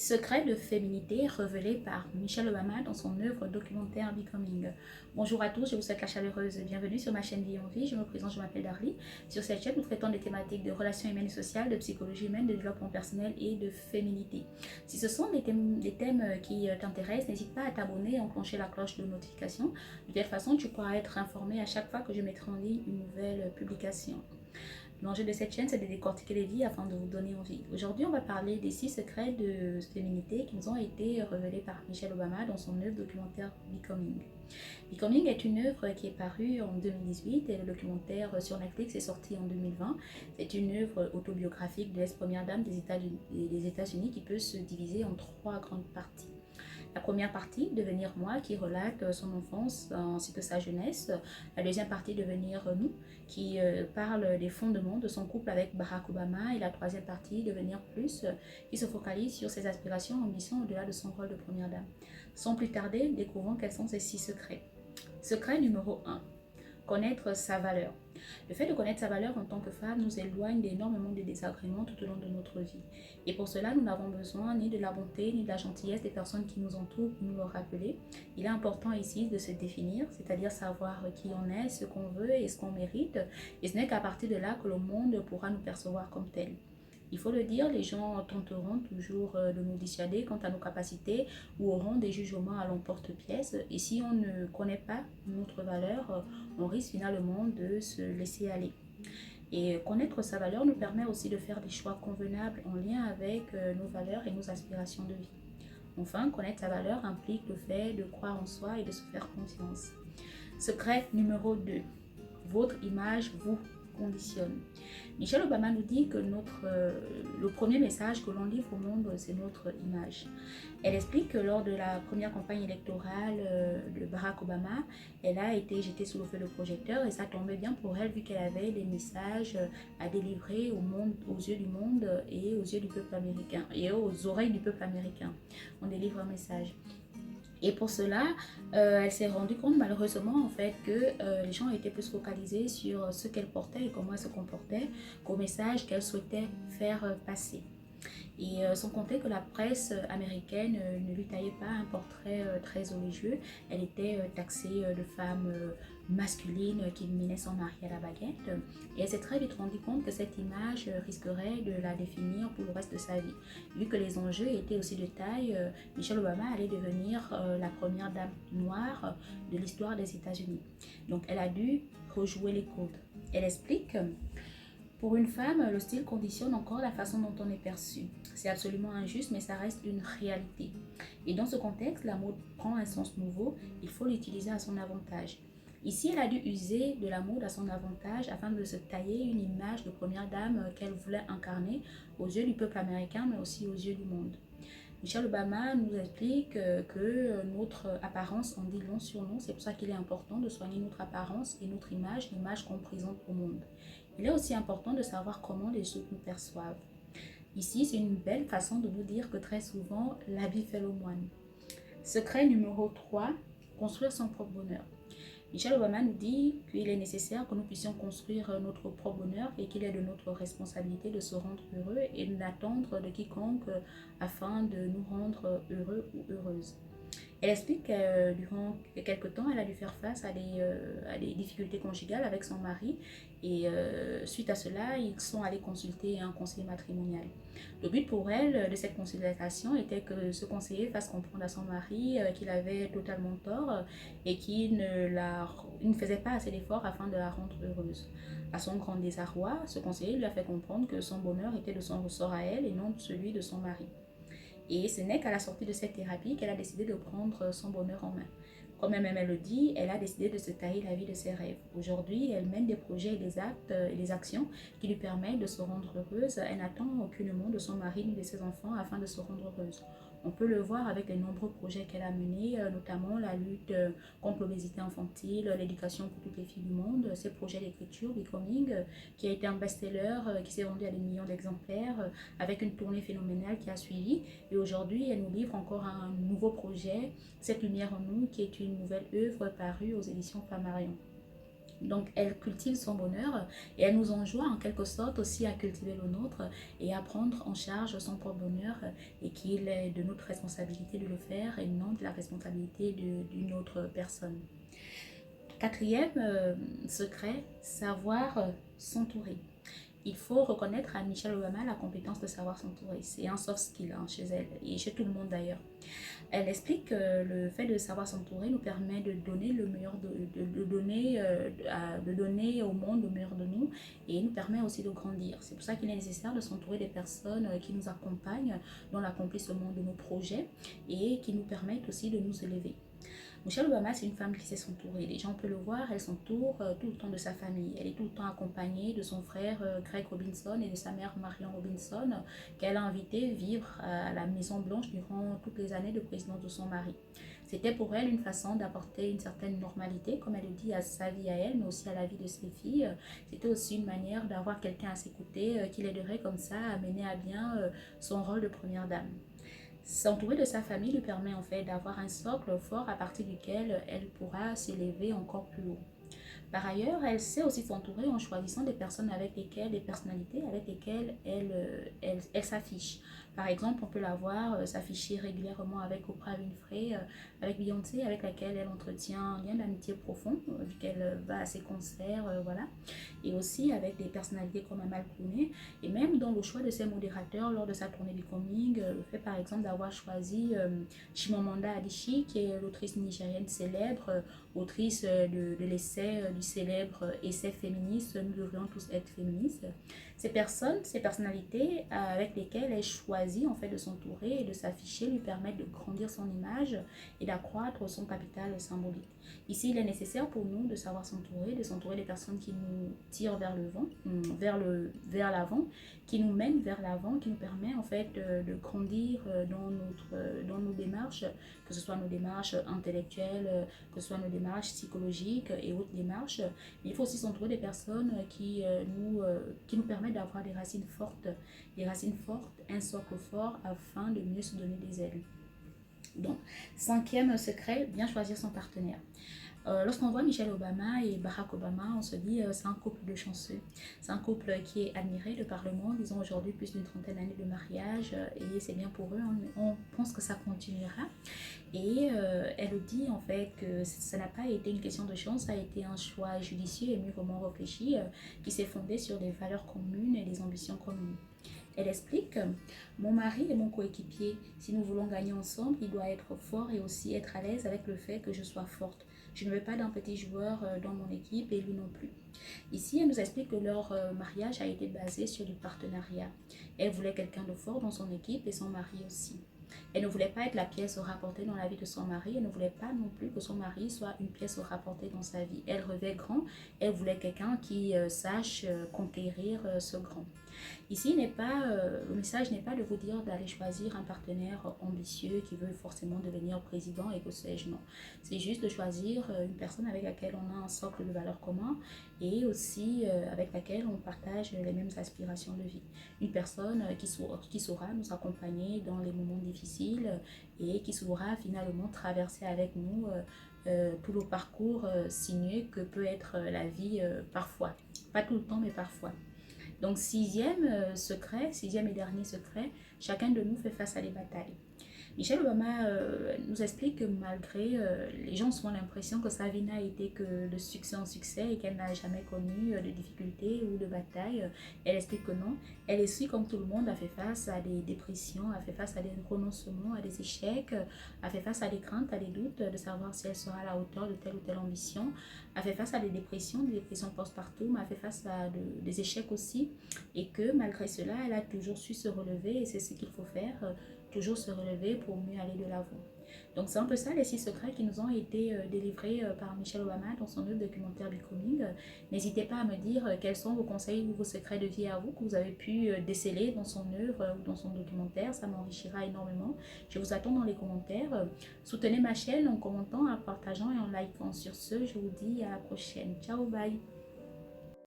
Secrets de féminité révélés par Michelle Obama dans son œuvre documentaire Becoming. Bonjour à tous, je vous souhaite la chaleureuse bienvenue sur ma chaîne Vie en Vie. Je me présente, je m'appelle Darly. Sur cette chaîne, nous traitons des thématiques de relations humaines et sociales, de psychologie humaine, de développement personnel et de féminité. Si ce sont des thèmes qui t'intéressent, n'hésite pas à t'abonner et enclencher la cloche de notification. De telle façon, tu pourras être informé à chaque fois que je mettrai en ligne une nouvelle publication. L'enjeu de cette chaîne, c'est de décortiquer les vies afin de vous donner envie. Aujourd'hui, on va parler des 6 secrets de féminité qui nous ont été révélés par Michelle Obama dans son œuvre documentaire Becoming. Becoming est une œuvre qui est parue en 2018 et le documentaire sur Netflix est sorti en 2020. C'est une œuvre autobiographique de l'ex-première dame des États-Unis qui peut se diviser en 3 grandes parties. La première partie, Devenir moi, qui relate son enfance ainsi que sa jeunesse. La deuxième partie, Devenir nous, qui parle des fondements de son couple avec Barack Obama. Et la troisième partie, Devenir plus, qui se focalise sur ses aspirations et ambitions au-delà de son rôle de première dame. Sans plus tarder, découvrons quels sont ces 6 secrets. Secret numéro 1. Connaître sa valeur. Le fait de connaître sa valeur en tant que femme nous éloigne d'énormément de désagréments tout au long de notre vie. Et pour cela, nous n'avons besoin ni de la bonté ni de la gentillesse des personnes qui nous entourent pour nous le rappeler. Il est important ici de se définir, c'est-à-dire savoir qui on est, ce qu'on veut et ce qu'on mérite. Et ce n'est qu'à partir de là que le monde pourra nous percevoir comme tel. Il faut le dire, les gens tenteront toujours de nous dissuader quant à nos capacités ou auront des jugements à l'emporte-pièce. Et si on ne connaît pas notre valeur, on risque finalement de se laisser aller. Et connaître sa valeur nous permet aussi de faire des choix convenables en lien avec nos valeurs et nos aspirations de vie. Enfin, connaître sa valeur implique le fait de croire en soi et de se faire confiance. Secret numéro 2. Votre image vous conditionne. Michelle Obama nous dit que le premier message que l'on livre au monde, c'est notre image. Elle explique que lors de la première campagne électorale de Barack Obama, elle a été jetée sous le feu de projecteur et ça tombait bien pour elle vu qu'elle avait des messages à délivrer au monde, aux yeux du monde et aux yeux du peuple américain et aux oreilles du peuple américain. On délivre un message. Et pour cela, elle s'est rendue compte malheureusement en fait que les gens étaient plus focalisés sur ce qu'elle portait et comment elle se comportait qu'au message qu'elle souhaitait faire passer. Et sans compter que la presse américaine ne lui taillait pas un portrait très élogieux. Elle était taxée de femme masculine qui menait son mari à la baguette. Et elle s'est très vite rendue compte que cette image risquerait de la définir pour le reste de sa vie. Vu que les enjeux étaient aussi de taille, Michelle Obama allait devenir la première dame noire de l'histoire des États-Unis. Donc elle a dû rejouer les codes. Elle explique... Pour une femme, le style conditionne encore la façon dont on est perçu. C'est absolument injuste, mais ça reste une réalité. Et dans ce contexte, la mode prend un sens nouveau, il faut l'utiliser à son avantage. Ici, elle a dû user de la mode à son avantage afin de se tailler une image de première dame qu'elle voulait incarner aux yeux du peuple américain, mais aussi aux yeux du monde. Michelle Obama nous explique que notre apparence en dit long sur nous. C'est pour ça qu'il est important de soigner notre apparence et notre image, l'image qu'on présente au monde. Il est aussi important de savoir comment les autres nous perçoivent. Ici, c'est une belle façon de nous dire que très souvent, l'habit fait le moine. Secret numéro 3, construire son propre bonheur. Michelle Obama nous dit qu'il est nécessaire que nous puissions construire notre propre bonheur et qu'il est de notre responsabilité de se rendre heureux et de n'attendre de quiconque afin de nous rendre heureux ou heureuses. Elle explique que durant quelques temps, elle a dû faire face à des difficultés conjugales avec son mari et suite à cela, ils sont allés consulter un conseiller matrimonial. Le but pour elle de cette consultation était que ce conseiller fasse comprendre à son mari qu'il avait totalement tort et qu'il ne faisait pas assez d'efforts afin de la rendre heureuse. À son grand désarroi, ce conseiller lui a fait comprendre que son bonheur était de son ressort à elle et non celui de son mari. Et ce n'est qu'à la sortie de cette thérapie qu'elle a décidé de prendre son bonheur en main. Comme elle le dit, elle a décidé de se tailler la vie de ses rêves. Aujourd'hui, elle mène des projets et des actes et des actions qui lui permettent de se rendre heureuse. Elle n'attend aucunement de son mari ni de ses enfants afin de se rendre heureuse. On peut le voir avec les nombreux projets qu'elle a menés, notamment la lutte contre l'obésité infantile, l'éducation pour toutes les filles du monde, ses projets d'écriture, Becoming, qui a été un best-seller, qui s'est vendu à des millions d'exemplaires, avec une tournée phénoménale qui a suivi. Et aujourd'hui, elle nous livre encore un nouveau projet, Cette lumière en nous, qui est une nouvelle œuvre parue aux éditions Flammarion. Donc, elle cultive son bonheur et elle nous enjoint en quelque sorte aussi à cultiver le nôtre et à prendre en charge son propre bonheur et qu'il est de notre responsabilité de le faire et non de la responsabilité d'une autre personne. Quatrième secret, savoir s'entourer. Il faut reconnaître à Michelle Obama la compétence de savoir s'entourer. C'est un soft skill chez elle et chez tout le monde d'ailleurs. Elle explique que le fait de savoir s'entourer nous permet de donner le meilleur, de donner au monde le meilleur de nous et nous permet aussi de grandir. C'est pour ça qu'il est nécessaire de s'entourer des personnes qui nous accompagnent dans l'accomplissement de nos projets et qui nous permettent aussi de nous élever. Michelle Obama, c'est une femme qui sait s'entourer. Les gens peuvent le voir, elle s'entoure tout le temps de sa famille. Elle est tout le temps accompagnée de son frère Greg Robinson et de sa mère Marion Robinson, qu'elle a invité vivre à la Maison Blanche durant toutes les années de présidence de son mari. C'était pour elle une façon d'apporter une certaine normalité, comme elle le dit, à sa vie à elle, mais aussi à la vie de ses filles. C'était aussi une manière d'avoir quelqu'un à ses côtés qui l'aiderait comme ça à mener à bien son rôle de première dame. S'entourer de sa famille lui permet en fait d'avoir un socle fort à partir duquel elle pourra s'élever encore plus haut. Par ailleurs, elle sait aussi s'entourer en choisissant des personnes avec lesquelles, des personnalités avec lesquelles elle s'affiche. Par exemple, on peut la voir s'afficher régulièrement avec Oprah Winfrey, avec Beyoncé, avec laquelle elle entretient un lien d'amitié profond, vu qu'elle va à ses concerts, voilà. Et aussi avec des personnalités comme Amal Clooney, et même dans le choix de ses modérateurs lors de sa tournée Becoming, le fait par exemple d'avoir choisi Chimamanda Adichie, qui est l'autrice nigérienne célèbre, autrice de l'essai du célèbre essai féministe, nous devrions tous être féministes. Ces personnes, ces personnalités avec lesquelles elle choisit en fait de s'entourer et de s'afficher lui permettent de grandir son image et d'accroître son capital symbolique. Ici, il est nécessaire pour nous de savoir s'entourer, de s'entourer des personnes qui nous tirent vers le vent, vers l'avant, qui nous mènent vers l'avant, qui nous permet en fait de grandir dans nos démarches, que ce soit nos démarches intellectuelles, que ce soit nos démarches psychologiques et autres démarches. Mais il faut aussi s'entourer des personnes qui nous permettent d'avoir des racines fortes, un socle fort afin de mieux se donner des ailes. Donc, cinquième secret, bien choisir son partenaire. Lorsqu'on voit Michelle Obama et Barack Obama, on se dit c'est un couple de chanceux. C'est un couple qui est admiré de par le monde. Ils ont aujourd'hui plus d'une trentaine d'années de mariage et c'est bien pour eux. On pense que ça continuera. Et elle dit en fait que ça n'a pas été une question de chance, ça a été un choix judicieux et mûrement réfléchi qui s'est fondé sur des valeurs communes et des ambitions communes. Elle explique, mon mari est mon coéquipier. Si nous voulons gagner ensemble, il doit être fort et aussi être à l'aise avec le fait que je sois forte. Je ne veux pas d'un petit joueur dans mon équipe et lui non plus. Ici, elle nous explique que leur mariage a été basé sur du partenariat. Elle voulait quelqu'un de fort dans son équipe et son mari aussi. Elle ne voulait pas être la pièce rapportée dans la vie de son mari. Elle ne voulait pas non plus que son mari soit une pièce rapportée dans sa vie. Elle rêvait grand. Elle voulait quelqu'un qui sache conquérir ce grand. Ici, le message n'est pas de vous dire d'aller choisir un partenaire ambitieux qui veut forcément devenir président et que sais-je, non. C'est juste de choisir une personne avec laquelle on a un socle de valeurs communs et aussi avec laquelle on partage les mêmes aspirations de vie. Une personne qui saura nous accompagner dans les moments difficiles et qui saura finalement traverser avec nous tout le parcours sinueux que peut être la vie parfois. Pas tout le temps, mais parfois. Donc, sixième et dernier secret, chacun de nous fait face à des batailles. Michelle Obama nous explique que malgré, les gens ont souvent l'impression que sa vie n'a été que de succès en succès et qu'elle n'a jamais connu de difficultés ou de batailles. Elle explique que non. Elle aussi, comme tout le monde, a fait face à des dépressions, a fait face à des renoncements, à des échecs, a fait face à des craintes, à des doutes de savoir si elle sera à la hauteur de telle ou telle ambition, a fait face à des dépressions postpartum, a fait face à des échecs aussi et que malgré cela, elle a toujours su se relever et c'est ce qu'il faut faire. Toujours se relever pour mieux aller de l'avant. Donc c'est un peu ça les 6 secrets qui nous ont été délivrés par Michelle Obama dans son œuvre documentaire Becoming. N'hésitez pas à me dire quels sont vos conseils ou vos secrets de vie à vous que vous avez pu déceler dans son œuvre ou dans son documentaire. Ça m'enrichira énormément. Je vous attends dans les commentaires. Soutenez ma chaîne en commentant, en partageant et en likant. Sur ce, je vous dis à la prochaine. Ciao, bye.